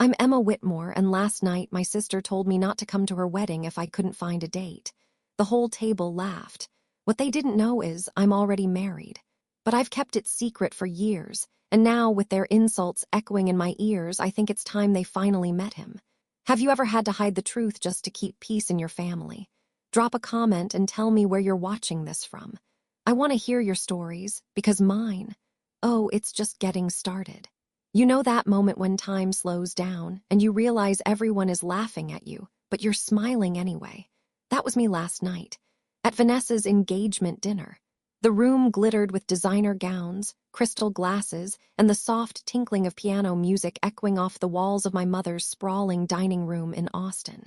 I'm Emma Whitmore, and last night my sister told me not to come to her wedding if I couldn't find a date. The whole table laughed. What they didn't know is I'm already married. But I've kept it secret for years, and now with their insults echoing in my ears, I think it's time they finally met him. Have you ever had to hide the truth just to keep peace in your family? Drop a comment and tell me where you're watching this from. I want to hear your stories, because mine, oh, it's just getting started. You know that moment when time slows down and you realize everyone is laughing at you, but you're smiling anyway. That was me last night, at Vanessa's engagement dinner. The room glittered with designer gowns, crystal glasses, and the soft tinkling of piano music echoing off the walls of my mother's sprawling dining room in Austin.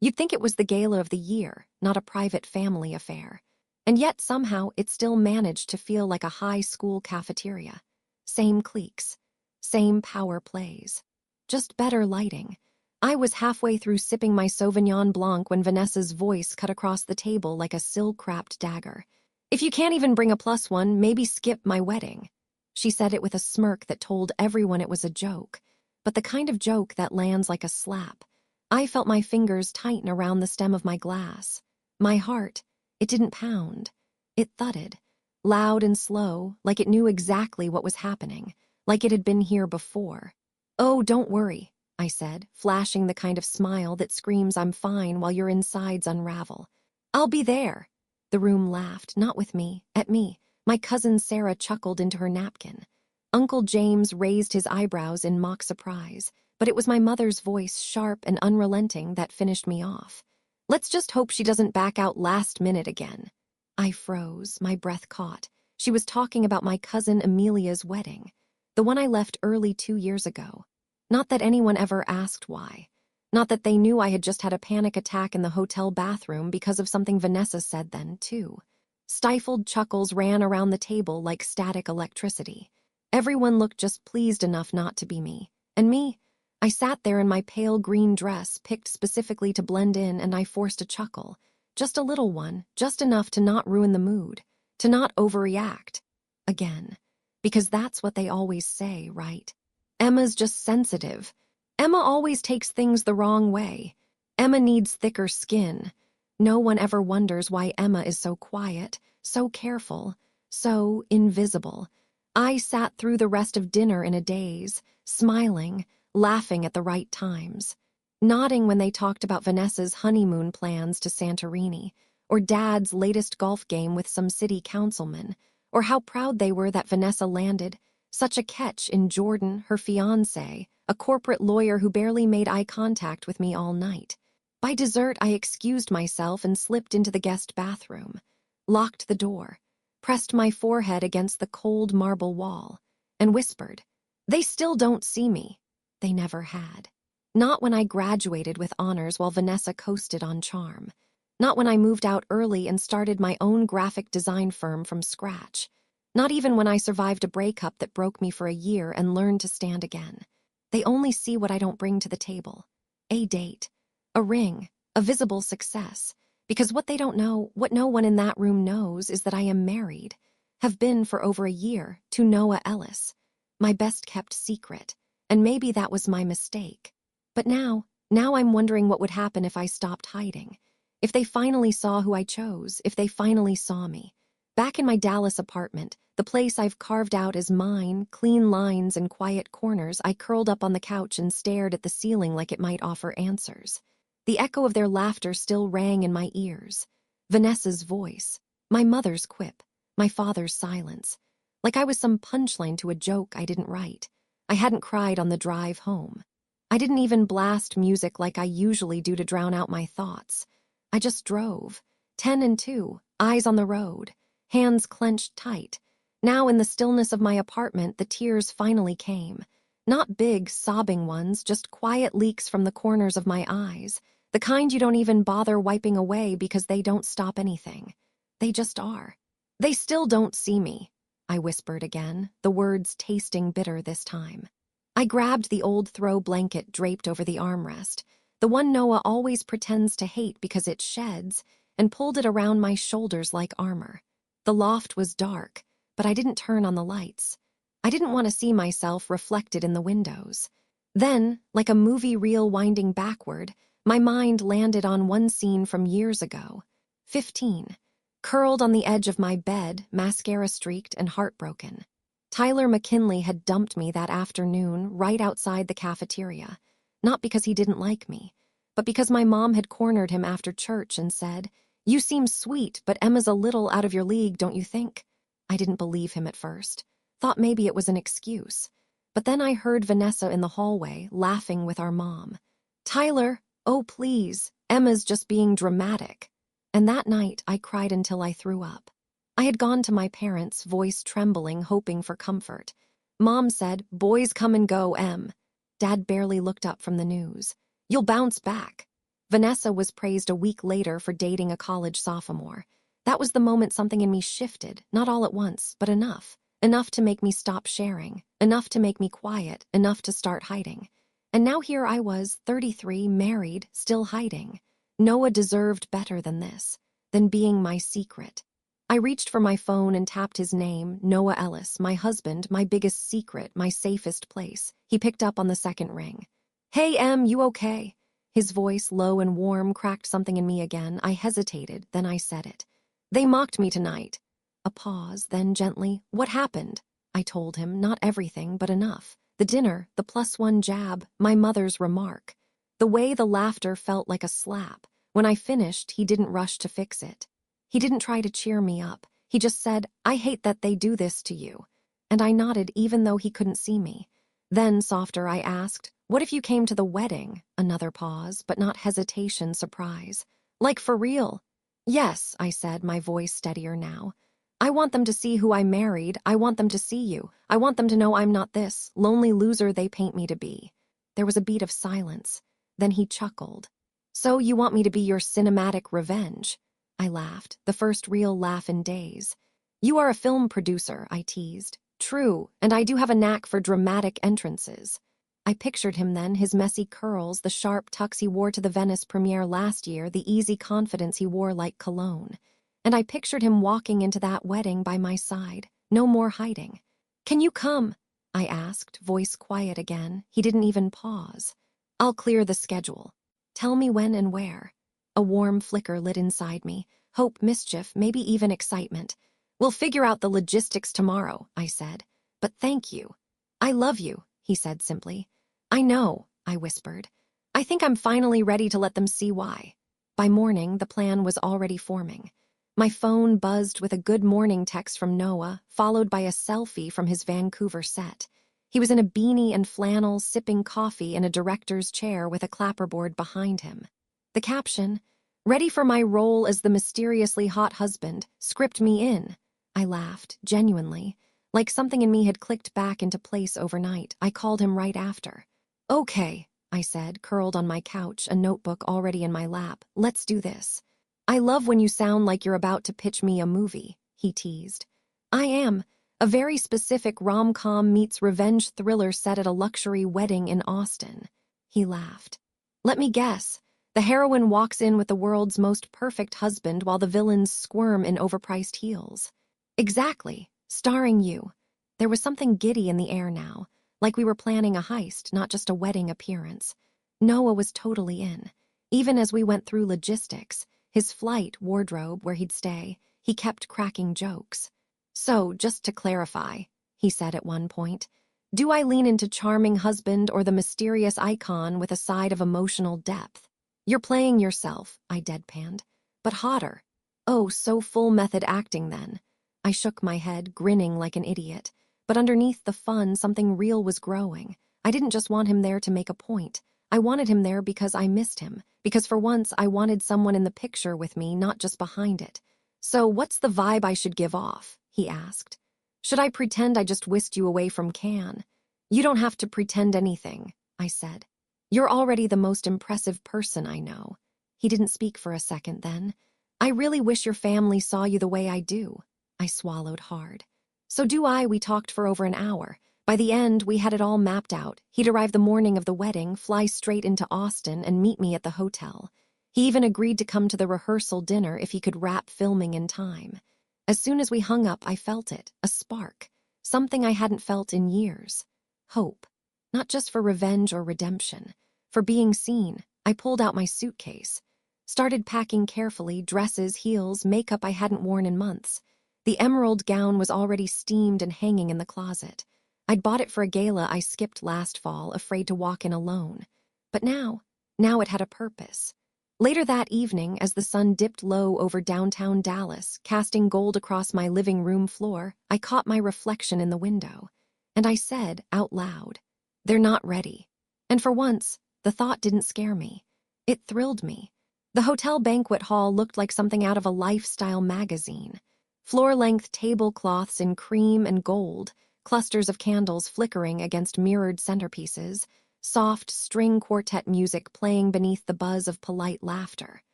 You'd think it was the gala of the year, not a private family affair. And yet somehow it still managed to feel like a high school cafeteria. Same cliques. Same power plays. Just better lighting. I was halfway through sipping my Sauvignon Blanc when Vanessa's voice cut across the table like a silk-wrapped dagger. If you can't even bring a +1, maybe skip my wedding. She said it with a smirk that told everyone it was a joke, but the kind of joke that lands like a slap. I felt my fingers tighten around the stem of my glass. My heart, it didn't pound. It thudded, loud and slow, like it knew exactly what was happening. Like it had been here before. "Oh, don't worry," I said, flashing the kind of smile that screams I'm fine while your insides unravel. "I'll be there." The room laughed, not with me, at me. My cousin Sarah chuckled into her napkin. Uncle James raised his eyebrows in mock surprise, but it was my mother's voice, sharp and unrelenting, that finished me off. "Let's just hope she doesn't back out last minute again." I froze, my breath caught. She was talking about my cousin Amelia's wedding. The one I left early 2 years ago. Not that anyone ever asked why. Not that they knew I had just had a panic attack in the hotel bathroom because of something Vanessa said then, too. Stifled chuckles ran around the table like static electricity. Everyone looked just pleased enough not to be me. And me? I sat there in my pale green dress, picked specifically to blend in, and I forced a chuckle. Just a little one, just enough to not ruin the mood. To not overreact. Again. Because that's what they always say, right? Emma's just sensitive. Emma always takes things the wrong way. Emma needs thicker skin. No one ever wonders why Emma is so quiet, so careful, so invisible. I sat through the rest of dinner in a daze, smiling, laughing at the right times. Nodding when they talked about Vanessa's honeymoon plans to Santorini, or Dad's latest golf game with some city councilman, or how proud they were that Vanessa landed such a catch in Jordan, her fiancé, a corporate lawyer who barely made eye contact with me all night. By dessert, I excused myself and slipped into the guest bathroom, locked the door, pressed my forehead against the cold marble wall, and whispered, "They still don't see me." They never had. Not when I graduated with honors while Vanessa coasted on charm. Not when I moved out early and started my own graphic design firm from scratch. Not even when I survived a breakup that broke me for a year and learned to stand again. They only see what I don't bring to the table. A date, a ring, a visible success. Because what they don't know, what no one in that room knows, is that I am married. Have been for over a year, to Noah Ellis. My best-kept secret. And maybe that was my mistake. But now I'm wondering what would happen if I stopped hiding. If they finally saw who I chose, if they finally saw me. Back in my Dallas apartment, the place I've carved out as mine, clean lines and quiet corners, I curled up on the couch and stared at the ceiling like it might offer answers. The echo of their laughter still rang in my ears. Vanessa's voice, my mother's quip, my father's silence. Like I was some punchline to a joke I didn't write. I hadn't cried on the drive home. I didn't even blast music like I usually do to drown out my thoughts. I just drove, 10 and 2, eyes on the road, hands clenched tight. Now in the stillness of my apartment, the tears finally came. Not big, sobbing ones, just quiet leaks from the corners of my eyes. The kind you don't even bother wiping away because they don't stop anything. They just are. "They still don't see me," I whispered again, the words tasting bitter this time. I grabbed the old throw blanket draped over the armrest, the one Noah always pretends to hate because it sheds, and pulled it around my shoulders like armor. The loft was dark, but I didn't turn on the lights. I didn't want to see myself reflected in the windows. Then, like a movie reel winding backward, my mind landed on one scene from years ago. 15. Curled on the edge of my bed, mascara streaked and heartbroken. Tyler McKinley had dumped me that afternoon right outside the cafeteria. Not because he didn't like me, but because my mom had cornered him after church and said, "You seem sweet, but Emma's a little out of your league, don't you think?" I didn't believe him at first. Thought maybe it was an excuse. But then I heard Vanessa in the hallway, laughing with our mom. "Tyler, oh please, Emma's just being dramatic." And that night, I cried until I threw up. I had gone to my parents, voice trembling, hoping for comfort. Mom said, "Boys come and go, Em." Dad barely looked up from the news. "You'll bounce back." Vanessa was praised a week later for dating a college sophomore. That was the moment something in me shifted, not all at once, but enough. Enough to make me stop sharing, enough to make me quiet, enough to start hiding. And now here I was, 33, married, still hiding. Noah deserved better than this, than being my secret. I reached for my phone and tapped his name, Noah Ellis, my husband, my biggest secret, my safest place. He picked up on the second ring. "Hey, Em, you okay?" His voice, low and warm, cracked something in me again. I hesitated, then I said it. "They mocked me tonight." A pause, then gently, "What happened?" I told him, not everything, but enough. The dinner, the +1 jab, my mother's remark. The way the laughter felt like a slap. When I finished, he didn't rush to fix it. He didn't try to cheer me up. He just said, "I hate that they do this to you." And I nodded even though he couldn't see me. Then, softer, I asked, "What if you came to the wedding?" Another pause, but not hesitation, surprise. "Like for real?" "Yes," I said, my voice steadier now. "I want them to see who I married. I want them to see you. I want them to know I'm not this lonely loser they paint me to be." There was a beat of silence. Then he chuckled. "So you want me to be your cinematic revenge?" I laughed, the first real laugh in days. "You are a film producer," I teased. "True, and I do have a knack for dramatic entrances." I pictured him then, his messy curls, the sharp tux he wore to the Venice premiere last year, the easy confidence he wore like cologne. And I pictured him walking into that wedding by my side, no more hiding. "Can you come?" I asked, voice quiet again. He didn't even pause. "I'll clear the schedule." "Tell me when and where." A warm flicker lit inside me. Hope, mischief, maybe even excitement. "We'll figure out the logistics tomorrow," I said. "But thank you." "I love you," he said simply. "I know," I whispered. "I think I'm finally ready to let them see why." By morning, the plan was already forming. My phone buzzed with a good morning text from Noah, followed by a selfie from his Vancouver set. He was in a beanie and flannels, sipping coffee in a director's chair with a clapperboard behind him. The caption, "Ready for my role as the mysteriously hot husband, script me in." I laughed, genuinely. Like something in me had clicked back into place overnight. I called him right after. "Okay," I said, curled on my couch, a notebook already in my lap. "Let's do this." "I love when you sound like you're about to pitch me a movie," he teased. "I am. A very specific rom-com meets revenge thriller set at a luxury wedding in Austin." He laughed. "Let me guess. The heroine walks in with the world's most perfect husband while the villains squirm in overpriced heels." "Exactly. Starring you." There was something giddy in the air now, like we were planning a heist, not just a wedding appearance. Noah was totally in. Even as we went through logistics, his flight, wardrobe, where he'd stay, he kept cracking jokes. "So, just to clarify," he said at one point, "do I lean into charming husband or the mysterious icon with a side of emotional depth?" "You're playing yourself," I deadpanned. "But hotter." "Oh, so full method acting then." I shook my head, grinning like an idiot. But underneath the fun, something real was growing. I didn't just want him there to make a point. I wanted him there because I missed him, because for once I wanted someone in the picture with me, not just behind it. "So what's the vibe I should give off?" he asked. "Should I pretend I just whisked you away from Cannes?" "You don't have to pretend anything," I said. "You're already the most impressive person I know." He didn't speak for a second then. "I really wish your family saw you the way I do." I swallowed hard. "So do I." We talked for over an hour. By the end, we had it all mapped out. He'd arrive the morning of the wedding, fly straight into Austin, and meet me at the hotel. He even agreed to come to the rehearsal dinner if he could wrap filming in time. As soon as we hung up, I felt it, a spark. Something I hadn't felt in years. Hope. not just for revenge or redemption. For being seen, I pulled out my suitcase. Started packing carefully, dresses, heels, makeup I hadn't worn in months. The emerald gown was already steamed and hanging in the closet. I'd bought it for a gala I skipped last fall, afraid to walk in alone. But now it had a purpose. Later that evening, as the sun dipped low over downtown Dallas, casting gold across my living room floor, I caught my reflection in the window. And I said, out loud, "They're not ready." And for once, the thought didn't scare me. It thrilled me. The hotel banquet hall looked like something out of a lifestyle magazine. Floor-length tablecloths in cream and gold, clusters of candles flickering against mirrored centerpieces, soft string quartet music playing beneath the buzz of polite laughter.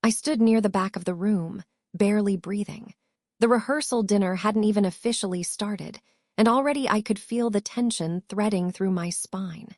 I stood near the back of the room, barely breathing. The rehearsal dinner hadn't even officially started, and already I could feel the tension threading through my spine.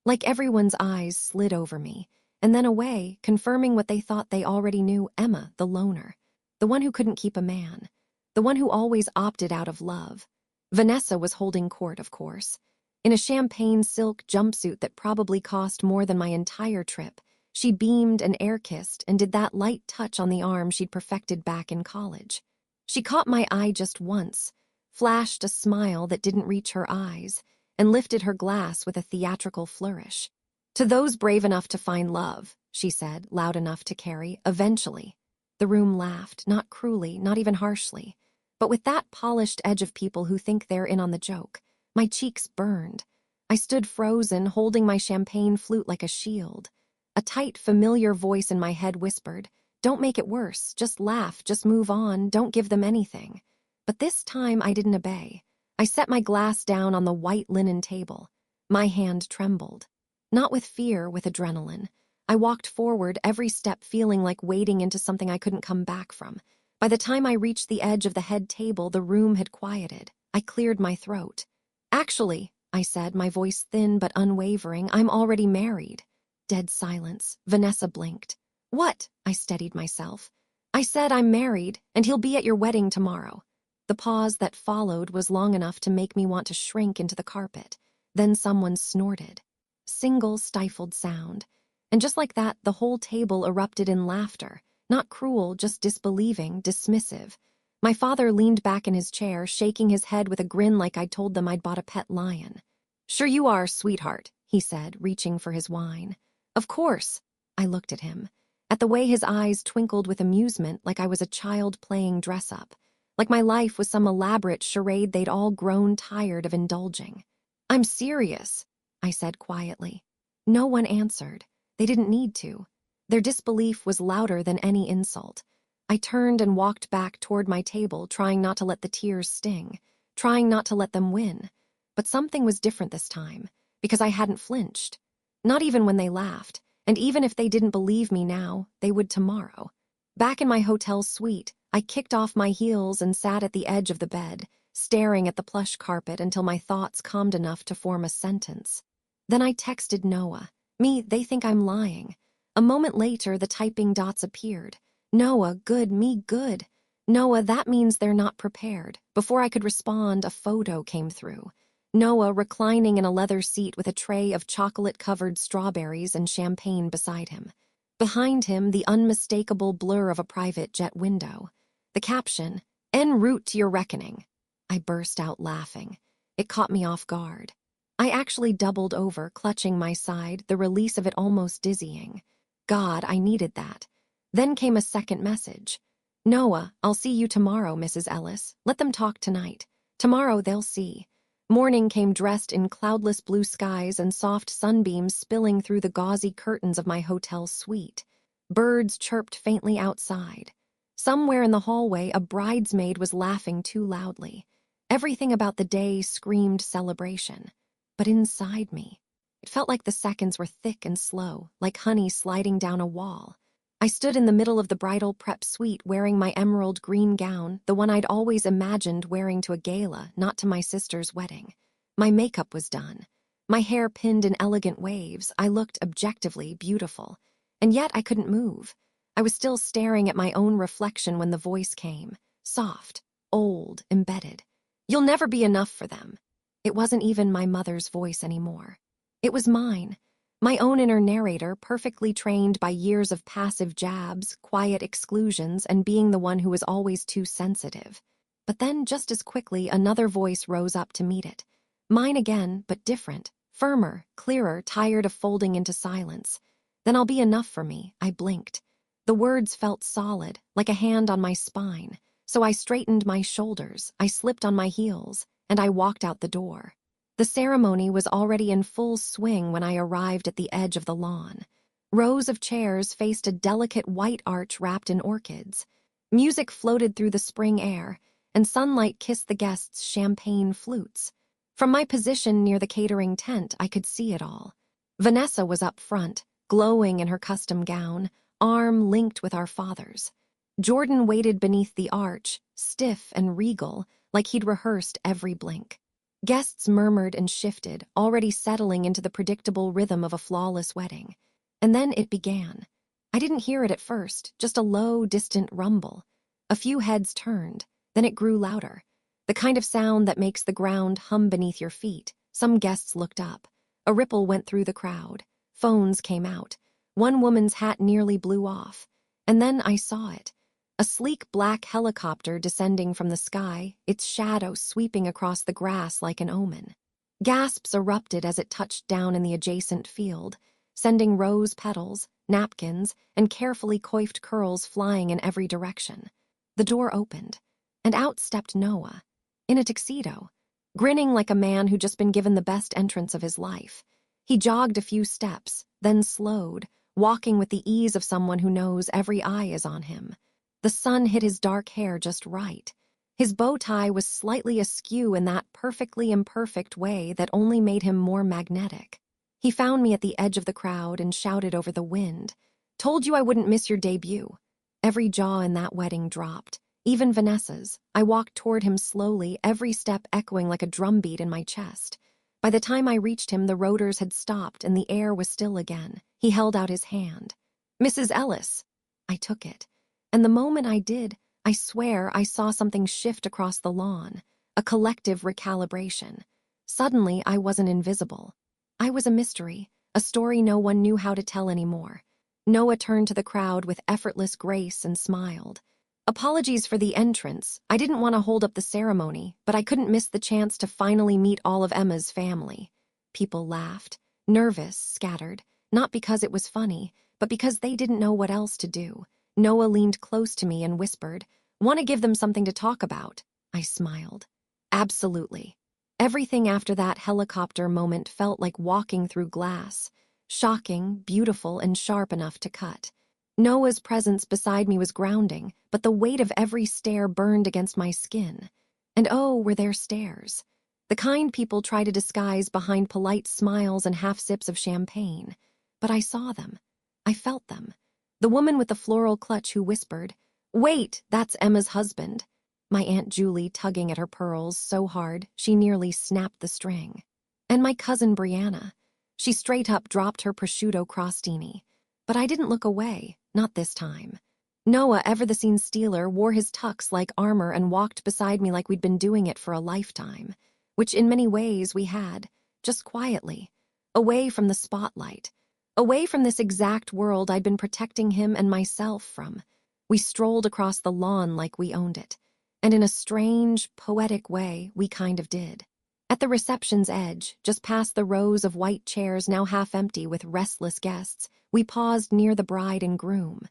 Like everyone's eyes slid over me, and then away, confirming what they thought they already knew: Emma, the loner, the one who couldn't keep a man, the one who always opted out of love. Vanessa was holding court, of course. In a champagne silk jumpsuit that probably cost more than my entire trip, she beamed and air-kissed and did that light touch on the arm she'd perfected back in college. She caught my eye just once, flashed a smile that didn't reach her eyes, and lifted her glass with a theatrical flourish. "To those brave enough to find love," she said, loud enough to carry, "eventually." The room laughed, not cruelly, not even harshly, but with that polished edge of people who think they're in on the joke. My cheeks burned. I stood frozen, holding my champagne flute like a shield. A tight, familiar voice in my head whispered, "Don't make it worse, just laugh, just move on, don't give them anything." But this time I didn't obey. I set my glass down on the white linen table. My hand trembled. Not with fear, with adrenaline. I walked forward, every step feeling like wading into something I couldn't come back from. By the time I reached the edge of the head table, the room had quieted. I cleared my throat. "Actually," I said, my voice thin but unwavering, "I'm already married." Dead silence. Vanessa blinked. "What?" I steadied myself. "I said I'm married, and he'll be at your wedding tomorrow." The pause that followed was long enough to make me want to shrink into the carpet. Then someone snorted. Single stifled sound. And just like that, the whole table erupted in laughter. Not cruel, just disbelieving, dismissive. My father leaned back in his chair, shaking his head with a grin like I'd told them I'd bought a pet lion. "Sure you are, sweetheart," he said, reaching for his wine. "Of course." I looked at him, at the way his eyes twinkled with amusement, like I was a child playing dress-up, like my life was some elaborate charade they'd all grown tired of indulging. "I'm serious," I said quietly. No one answered. They didn't need to. Their disbelief was louder than any insult. I turned and walked back toward my table, trying not to let the tears sting, trying not to let them win. But something was different this time, because I hadn't flinched. Not even when they laughed, and even if they didn't believe me now, they would tomorrow. Back in my hotel suite, I kicked off my heels and sat at the edge of the bed, staring at the plush carpet until my thoughts calmed enough to form a sentence. Then I texted Noah. They think I'm lying. A moment later, the typing dots appeared. Noah, good, me good. Noah, that means they're not prepared. Before I could respond, a photo came through. Noah reclining in a leather seat with a tray of chocolate-covered strawberries and champagne beside him. Behind him, the unmistakable blur of a private jet window. The caption, "En route to your reckoning." I burst out laughing. It caught me off guard. I actually doubled over, clutching my side, the release of it almost dizzying. God, I needed that. Then came a second message. "Noah, I'll see you tomorrow, Mrs. Ellis. Let them talk tonight. Tomorrow they'll see." Morning came dressed in cloudless blue skies and soft sunbeams spilling through the gauzy curtains of my hotel suite. Birds chirped faintly outside. Somewhere in the hallway, a bridesmaid was laughing too loudly. Everything about the day screamed celebration. But inside me, it felt like the seconds were thick and slow, like honey sliding down a wall. I stood in the middle of the bridal prep suite wearing my emerald green gown, the one I'd always imagined wearing to a gala, not to my sister's wedding. My makeup was done. My hair pinned in elegant waves, I looked objectively beautiful. And yet I couldn't move. I was still staring at my own reflection when the voice came. Soft, old, embedded. "You'll never be enough for them." It wasn't even my mother's voice anymore. It was mine. My own inner narrator, perfectly trained by years of passive jabs, quiet exclusions, and being the one who was always too sensitive. But then, just as quickly, another voice rose up to meet it. Mine again, but different, firmer, clearer, tired of folding into silence. Then I'll be enough for me, I blinked. The words felt solid, like a hand on my spine. So I straightened my shoulders, I slipped on my heels, and I walked out the door. The ceremony was already in full swing when I arrived at the edge of the lawn. Rows of chairs faced a delicate white arch wrapped in orchids. Music floated through the spring air, and sunlight kissed the guests' champagne flutes. From my position near the catering tent, I could see it all. Vanessa was up front, glowing in her custom gown, arm linked with our father's. Jordan waited beneath the arch, stiff and regal, like he'd rehearsed every blink. Guests murmured and shifted, already settling into the predictable rhythm of a flawless wedding. And then it began. I didn't hear it at first, just a low, distant rumble. A few heads turned, then it grew louder. The kind of sound that makes the ground hum beneath your feet. Some guests looked up. A ripple went through the crowd. Phones came out. One woman's hat nearly blew off. And then I saw it. A sleek black helicopter descending from the sky, its shadow sweeping across the grass like an omen. Gasps erupted as it touched down in the adjacent field, sending rose petals, napkins, and carefully coiffed curls flying in every direction. The door opened, and out stepped Noah, in a tuxedo, grinning like a man who'd just been given the best entrance of his life. He jogged a few steps, then slowed, walking with the ease of someone who knows every eye is on him. The sun hit his dark hair just right. His bow tie was slightly askew in that perfectly imperfect way that only made him more magnetic. He found me at the edge of the crowd and shouted over the wind, "Told you I wouldn't miss your debut." Every jaw in that wedding dropped, even Vanessa's. I walked toward him slowly, every step echoing like a drumbeat in my chest. By the time I reached him, the rotors had stopped and the air was still again. He held out his hand. "Mrs. Ellis." I took it. And the moment I did, I swear I saw something shift across the lawn, a collective recalibration. Suddenly, I wasn't invisible. I was a mystery, a story no one knew how to tell anymore. Noah turned to the crowd with effortless grace and smiled. "Apologies for the entrance. I didn't want to hold up the ceremony, but I couldn't miss the chance to finally meet all of Emma's family." People laughed, nervous, scattered, not because it was funny, but because they didn't know what else to do. Noah leaned close to me and whispered, "Want to give them something to talk about?" I smiled. "Absolutely." Everything after that helicopter moment felt like walking through glass, shocking, beautiful, and sharp enough to cut. Noah's presence beside me was grounding, but the weight of every stare burned against my skin. And oh, were there stares. The kind people try to disguise behind polite smiles and half sips of champagne. But I saw them. I felt them. The woman with the floral clutch who whispered, "Wait, that's Emma's husband." My Aunt Julie tugging at her pearls so hard she nearly snapped the string. And my cousin Brianna. She straight up dropped her prosciutto crostini. But I didn't look away, not this time. Noah, ever the scene stealer, wore his tux like armor and walked beside me like we'd been doing it for a lifetime. Which in many ways we had, just quietly, away from the spotlight. Away from this exact world I'd been protecting him and myself from. We strolled across the lawn like we owned it. And in a strange, poetic way, we kind of did. At the reception's edge, just past the rows of white chairs now half empty with restless guests, we paused near the bride and groom.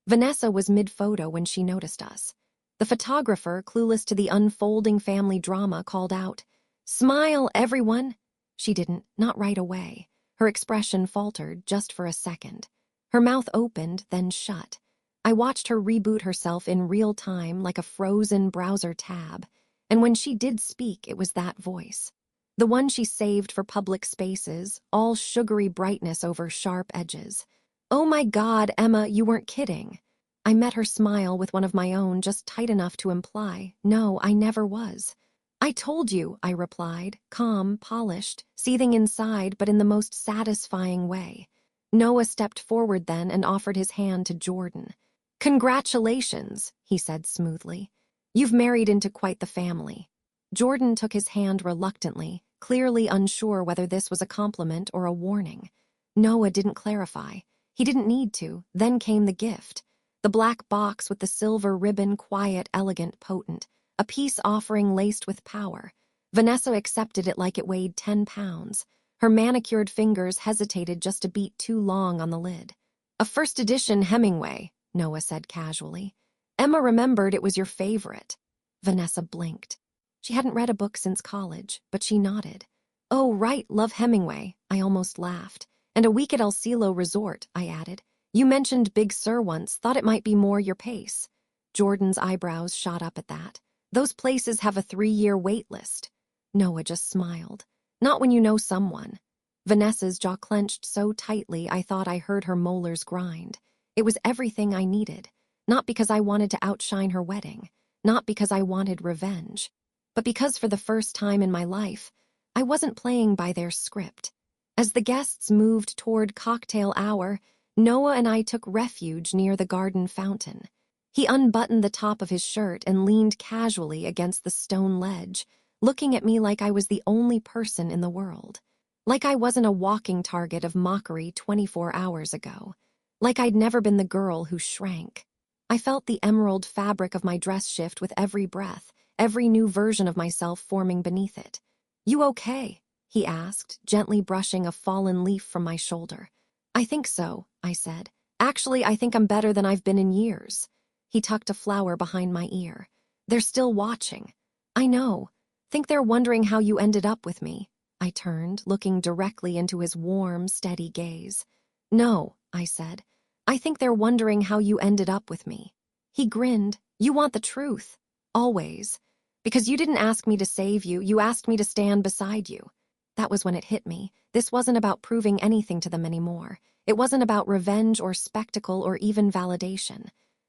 Vanessa was mid-photo when she noticed us. The photographer, clueless to the unfolding family drama, called out, "Smile, everyone!" She didn't, not right away. Her expression faltered just for a second. Her mouth opened, then shut. I watched her reboot herself in real time like a frozen browser tab. And when she did speak, it was that voice. The one she saved for public spaces, all sugary brightness over sharp edges. "Oh my God, Emma, you weren't kidding." I met her smile with one of my own, just tight enough to imply, "No, I never was." "I told you," I replied, calm, polished, seething inside, but in the most satisfying way. Noah stepped forward then and offered his hand to Jordan. "Congratulations," he said smoothly. "You've married into quite the family." Jordan took his hand reluctantly, clearly unsure whether this was a compliment or a warning. Noah didn't clarify. He didn't need to. Then came the gift. The black box with the silver ribbon, quiet, elegant, potent. A peace offering laced with power. Vanessa accepted it like it weighed 10 pounds. Her manicured fingers hesitated just a beat too long on the lid. "A first edition Hemingway," Noah said casually. "Emma remembered it was your favorite." Vanessa blinked. She hadn't read a book since college, but she nodded. "Oh, right, love Hemingway," I almost laughed. "And a week at El Cielo Resort," I added. "You mentioned Big Sur once, thought it might be more your pace." Jordan's eyebrows shot up at that. "Those places have a 3-year wait list." Noah just smiled. "Not when you know someone." Vanessa's jaw clenched so tightly I thought I heard her molars grind. It was everything I needed. Not because I wanted to outshine her wedding. Not because I wanted revenge. But because for the first time in my life, I wasn't playing by their script. As the guests moved toward cocktail hour, Noah and I took refuge near the garden fountain. He unbuttoned the top of his shirt and leaned casually against the stone ledge, looking at me like I was the only person in the world. Like I wasn't a walking target of mockery 24 hours ago. Like I'd never been the girl who shrank. I felt the emerald fabric of my dress shift with every breath, every new version of myself forming beneath it. "You okay?" he asked, gently brushing a fallen leaf from my shoulder. "I think so," I said. "Actually, I think I'm better than I've been in years." He tucked a flower behind my ear. "They're still watching." "I know. Think they're wondering how you ended up with me." I turned, looking directly into his warm, steady gaze. "No," I said. "I think they're wondering how you ended up with me." He grinned. "You want the truth. Always. Because you didn't ask me to save you, you asked me to stand beside you." That was when it hit me. This wasn't about proving anything to them anymore. It wasn't about revenge or spectacle or even validation.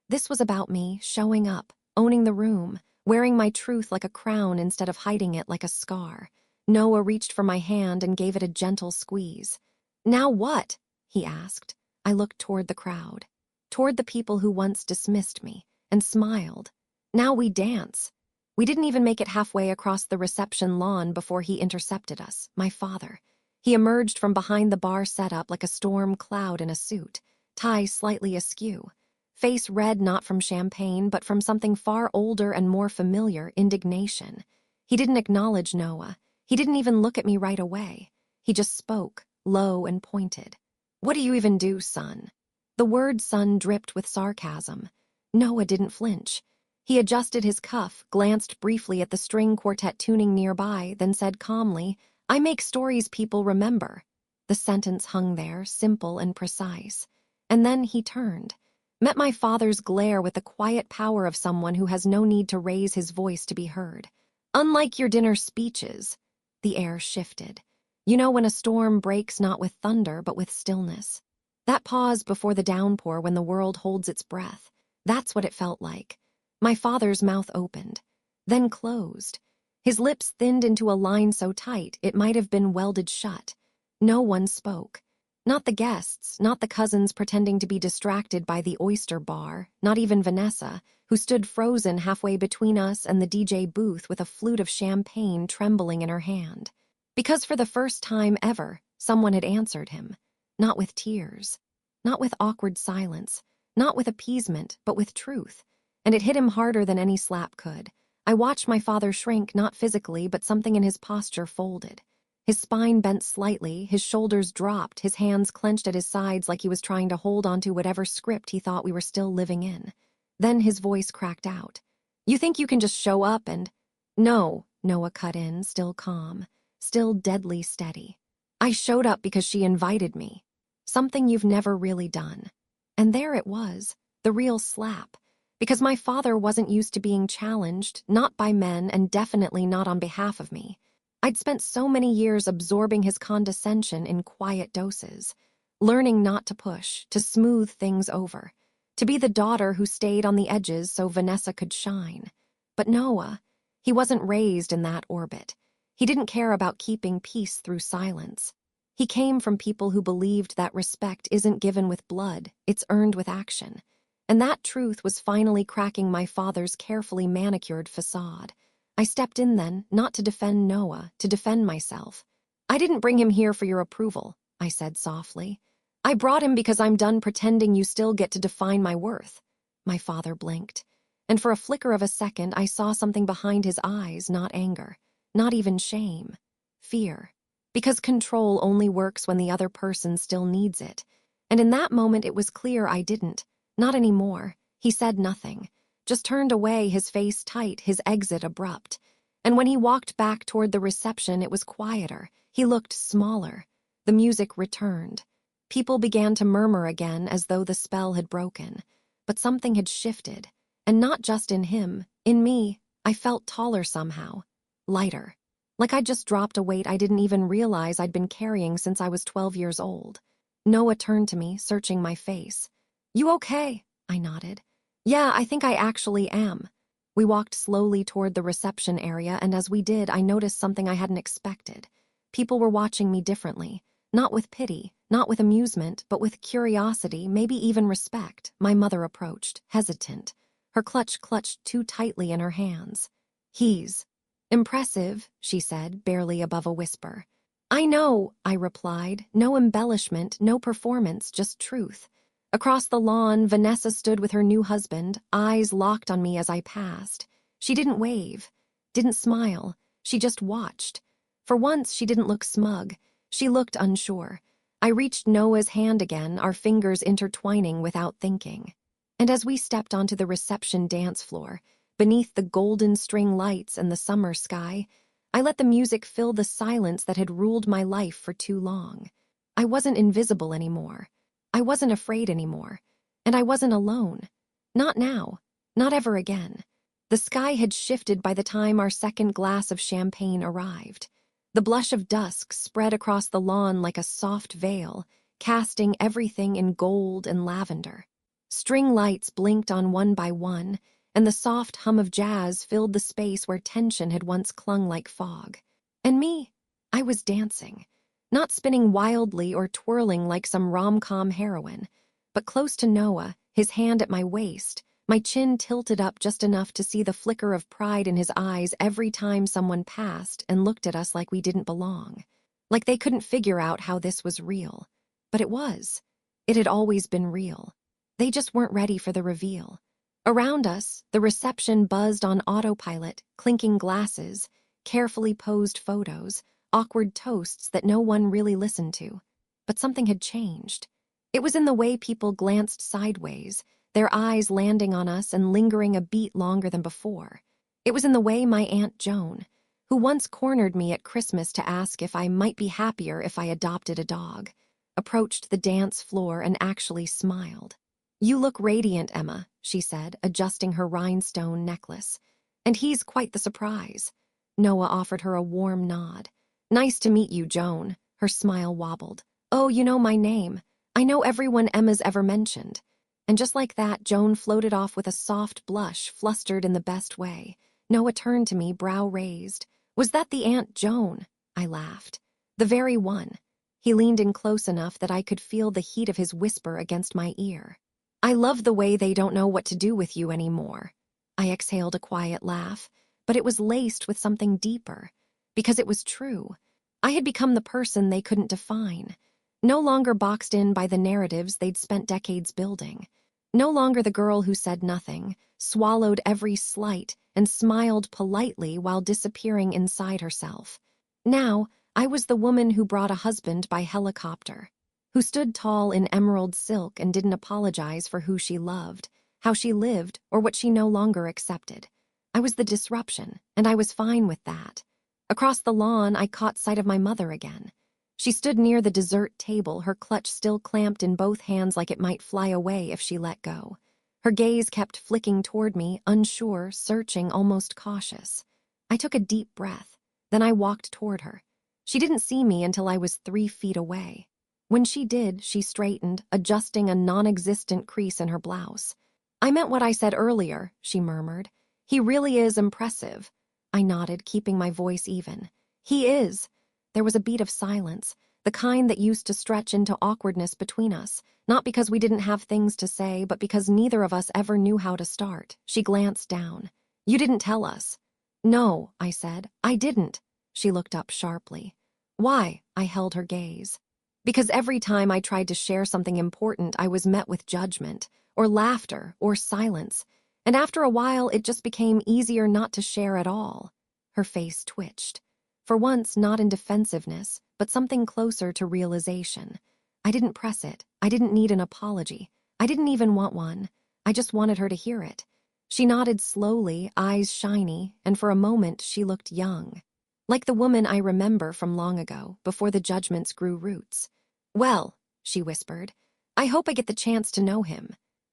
This was about me showing up, owning the room, wearing my truth like a crown instead of hiding it like a scar. Noah reached for my hand and gave it a gentle squeeze. "Now what?" he asked. I looked toward the crowd, toward the people who once dismissed me, and smiled. "Now we dance." We didn't even make it halfway across the reception lawn before he intercepted us, my father. He emerged from behind the bar setup like a storm cloud in a suit, tie slightly askew. Face red not from champagne, but from something far older and more familiar, indignation. He didn't acknowledge Noah. He didn't even look at me right away. He just spoke, low and pointed. "What do you even do, son?" The word son dripped with sarcasm. Noah didn't flinch. He adjusted his cuff, glanced briefly at the string quartet tuning nearby, then said calmly, "I make stories people remember." The sentence hung there, simple and precise. And then he turned, met my father's glare with the quiet power of someone who has no need to raise his voice to be heard. "Unlike your dinner speeches." The air shifted. You know when a storm breaks not with thunder, but with stillness. That pause before the downpour when the world holds its breath. That's what it felt like. My father's mouth opened, then closed. His lips thinned into a line so tight it might have been welded shut. No one spoke. Not the guests, not the cousins pretending to be distracted by the oyster bar, not even Vanessa, who stood frozen halfway between us and the DJ booth with a flute of champagne trembling in her hand. Because for the first time ever, someone had answered him. Not with tears. Not with awkward silence. Not with appeasement, but with truth. And it hit him harder than any slap could. I watched my father shrink, not physically, but something in his posture folded. His spine bent slightly, his shoulders dropped, his hands clenched at his sides like he was trying to hold onto whatever script he thought we were still living in. Then his voice cracked out. "You think you can just show up and—" "No," Noah cut in, still calm, still deadly steady. "I showed up because she invited me. Something you've never really done." And there it was, the real slap. Because my father wasn't used to being challenged, not by men and definitely not on behalf of me. I'd spent so many years absorbing his condescension in quiet doses, learning not to push, to smooth things over, to be the daughter who stayed on the edges so Vanessa could shine. But Noah, he wasn't raised in that orbit. He didn't care about keeping peace through silence. He came from people who believed that respect isn't given with blood, it's earned with action. And that truth was finally cracking my father's carefully manicured facade. I stepped in then, not to defend Noah, to defend myself. I didn't bring him here for your approval, I said softly. I brought him because I'm done pretending you still get to define my worth. My father blinked, and for a flicker of a second I saw something behind his eyes, not anger, not even shame. Fear. Because control only works when the other person still needs it. And in that moment it was clear I didn't. Not anymore. He said nothing. Just turned away, his face tight, his exit abrupt. And when he walked back toward the reception, it was quieter. He looked smaller. The music returned. People began to murmur again as though the spell had broken. But something had shifted. And not just in him, in me. I felt taller somehow. Lighter. Like I'd just dropped a weight I didn't even realize I'd been carrying since I was 12 years old. Noah turned to me, searching my face. "You okay?" I nodded. "Yeah, I think I actually am." We walked slowly toward the reception area, and as we did, I noticed something I hadn't expected. People were watching me differently. Not with pity, not with amusement, but with curiosity, maybe even respect. My mother approached, hesitant. Her clutch clutched too tightly in her hands. "He's impressive," she said, barely above a whisper. "I know," I replied. No embellishment, no performance, just truth. Across the lawn, Vanessa stood with her new husband, eyes locked on me as I passed. She didn't wave, didn't smile. She just watched. For once, she didn't look smug. She looked unsure. I reached Noah's hand again, our fingers intertwining without thinking. And as we stepped onto the reception dance floor, beneath the golden string lights and the summer sky, I let the music fill the silence that had ruled my life for too long. I wasn't invisible anymore. I wasn't afraid anymore. And I wasn't alone. Not now. Not ever again. The sky had shifted by the time our second glass of champagne arrived. The blush of dusk spread across the lawn like a soft veil, casting everything in gold and lavender. String lights blinked on one by one, and the soft hum of jazz filled the space where tension had once clung like fog. And me, I was dancing, not spinning wildly or twirling like some rom-com heroine, but close to Noah, his hand at my waist, my chin tilted up just enough to see the flicker of pride in his eyes every time someone passed and looked at us like we didn't belong. Like they couldn't figure out how this was real. But it was. It had always been real. They just weren't ready for the reveal. Around us, the reception buzzed on autopilot, clinking glasses, carefully posed photos, awkward toasts that no one really listened to. But something had changed. It was in the way people glanced sideways, their eyes landing on us and lingering a beat longer than before. It was in the way my Aunt Joan, who once cornered me at Christmas to ask if I might be happier if I adopted a dog, approached the dance floor and actually smiled. "You look radiant, Emma," she said, adjusting her rhinestone necklace. "And he's quite the surprise." Noah offered her a warm nod. "Nice to meet you, Joan." Her smile wobbled. "Oh, you know my name. I know everyone Emma's ever mentioned." And just like that, Joan floated off with a soft blush, flustered in the best way. Noah turned to me, brow raised. "Was that the Aunt Joan?" I laughed. "The very one." He leaned in close enough that I could feel the heat of his whisper against my ear. "I love the way they don't know what to do with you anymore." I exhaled a quiet laugh, but it was laced with something deeper. Because it was true. I had become the person they couldn't define. No longer boxed in by the narratives they'd spent decades building. No longer the girl who said nothing, swallowed every slight, and smiled politely while disappearing inside herself. Now, I was the woman who brought a husband by helicopter, who stood tall in emerald silk and didn't apologize for who she loved, how she lived, or what she no longer accepted. I was the disruption, and I was fine with that. Across the lawn, I caught sight of my mother again. She stood near the dessert table, her clutch still clamped in both hands like it might fly away if she let go. Her gaze kept flicking toward me, unsure, searching, almost cautious. I took a deep breath. Then I walked toward her. She didn't see me until I was 3 feet away. When she did, she straightened, adjusting a non-existent crease in her blouse. "I meant what I said earlier," she murmured. "He really is impressive." I nodded, keeping my voice even. "He is." There was a beat of silence, the kind that used to stretch into awkwardness between us, not because we didn't have things to say, but because neither of us ever knew how to start. She glanced down. "You didn't tell us." No, I said. I didn't. She looked up sharply. Why? I held her gaze. Because every time I tried to share something important, I was met with judgment, or laughter, or silence. And after a while, it just became easier not to share at all. Her face twitched. For once, not in defensiveness, but something closer to realization. I didn't press it. I didn't need an apology. I didn't even want one. I just wanted her to hear it. She nodded slowly, eyes shiny, and for a moment she looked young. Like the woman I remember from long ago, before the judgments grew roots. Well, she whispered, I hope I get the chance to know him.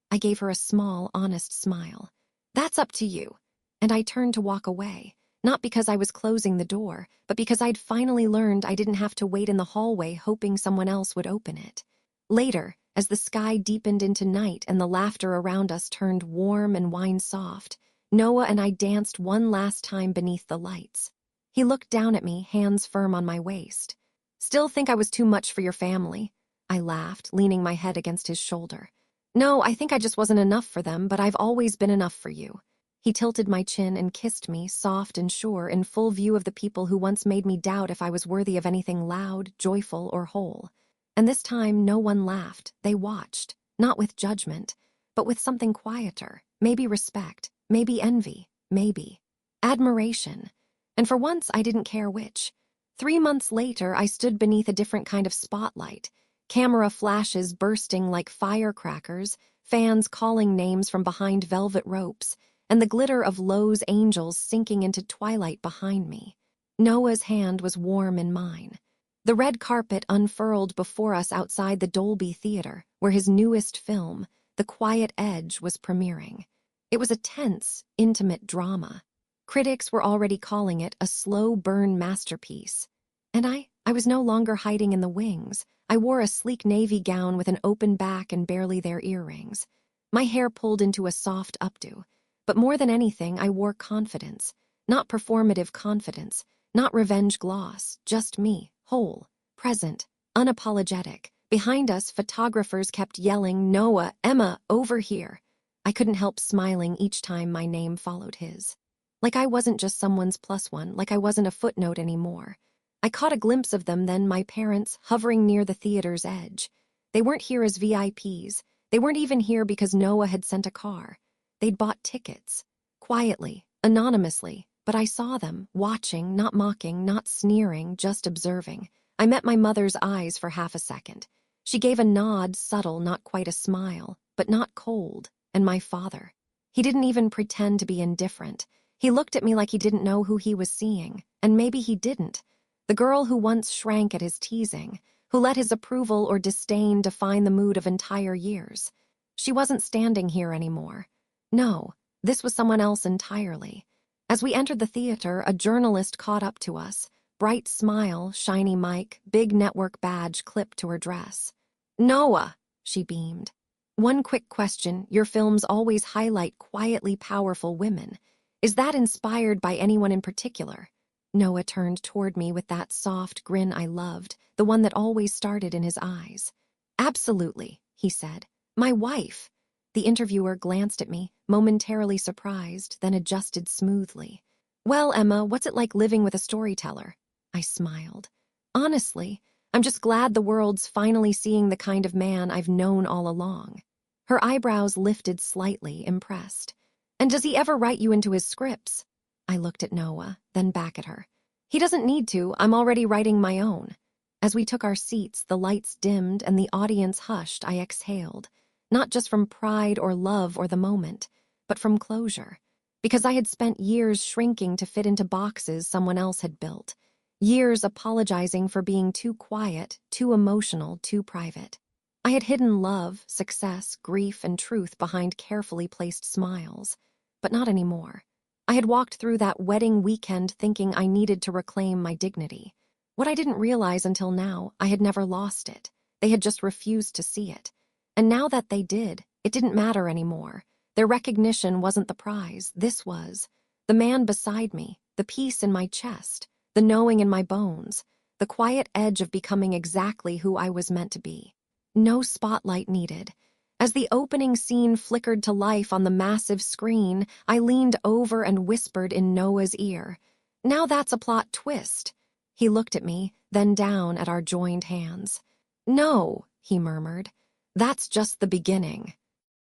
I gave her a small, honest smile. That's up to you. And I turned to walk away, not because I was closing the door, but because I'd finally learned I didn't have to wait in the hallway hoping someone else would open it. Later, as the sky deepened into night and the laughter around us turned warm and wine-soft, Noah and I danced one last time beneath the lights. He looked down at me, hands firm on my waist. Still think I was too much for your family? I laughed, leaning my head against his shoulder. No, I think I just wasn't enough for them, but I've always been enough for you. He tilted my chin and kissed me, soft and sure, in full view of the people who once made me doubt if I was worthy of anything loud, joyful, or whole. And this time, no one laughed. They watched, not with judgment, but with something quieter, maybe respect, maybe envy, maybe admiration. And for once, I didn't care which. 3 months later, I stood beneath a different kind of spotlight, camera flashes bursting like firecrackers, fans calling names from behind velvet ropes, and the glitter of Lowe's angels sinking into twilight behind me. Noah's hand was warm in mine. The red carpet unfurled before us outside the Dolby Theater, where his newest film, The Quiet Edge, was premiering. It was a tense, intimate drama. Critics were already calling it a slow burn masterpiece. And I was no longer hiding in the wings. I wore a sleek navy gown with an open back and barely there earrings. My hair pulled into a soft updo. But more than anything, I wore confidence. Not performative confidence, not revenge gloss, just me, whole, present, unapologetic. Behind us, photographers kept yelling, Noah, Emma, over here. I couldn't help smiling each time my name followed his. Like I wasn't just someone's plus one, like I wasn't a footnote anymore. I caught a glimpse of them then, my parents, hovering near the theater's edge. They weren't here as VIPs. They weren't even here because Noah had sent a car. They'd bought tickets. Quietly, anonymously, but I saw them, watching, not mocking, not sneering, just observing. I met my mother's eyes for half a second. She gave a nod, subtle, not quite a smile, but not cold, and my father. He didn't even pretend to be indifferent. He looked at me like he didn't know who he was seeing, and maybe he didn't. The girl who once shrank at his teasing, who let his approval or disdain define the mood of entire years. She wasn't standing here anymore. No, this was someone else entirely. As we entered the theater, a journalist caught up to us. Bright smile, shiny mic, big network badge clipped to her dress. Noah, she beamed. One quick question, your films always highlight quietly powerful women. Is that inspired by anyone in particular? Noah turned toward me with that soft grin I loved, the one that always started in his eyes. Absolutely, he said. My wife. The interviewer glanced at me, momentarily surprised, then adjusted smoothly. Well, Emma, what's it like living with a storyteller? I smiled. Honestly, I'm just glad the world's finally seeing the kind of man I've known all along. Her eyebrows lifted slightly, impressed. And does he ever write you into his scripts? I looked at Noah, then back at her. He doesn't need to, I'm already writing my own. As we took our seats, the lights dimmed and the audience hushed, I exhaled. Not just from pride or love or the moment, but from closure. Because I had spent years shrinking to fit into boxes someone else had built. Years apologizing for being too quiet, too emotional, too private. I had hidden love, success, grief, and truth behind carefully placed smiles. But not anymore. I had walked through that wedding weekend thinking I needed to reclaim my dignity. What I didn't realize until now, I had never lost it. They had just refused to see it. And now that they did, it didn't matter anymore. Their recognition wasn't the prize, this was. The man beside me, the peace in my chest, the knowing in my bones, the quiet edge of becoming exactly who I was meant to be. No spotlight needed. As the opening scene flickered to life on the massive screen, I leaned over and whispered in Noah's ear, "Now that's a plot twist." He looked at me, then down at our joined hands. "No," he murmured, "that's just the beginning."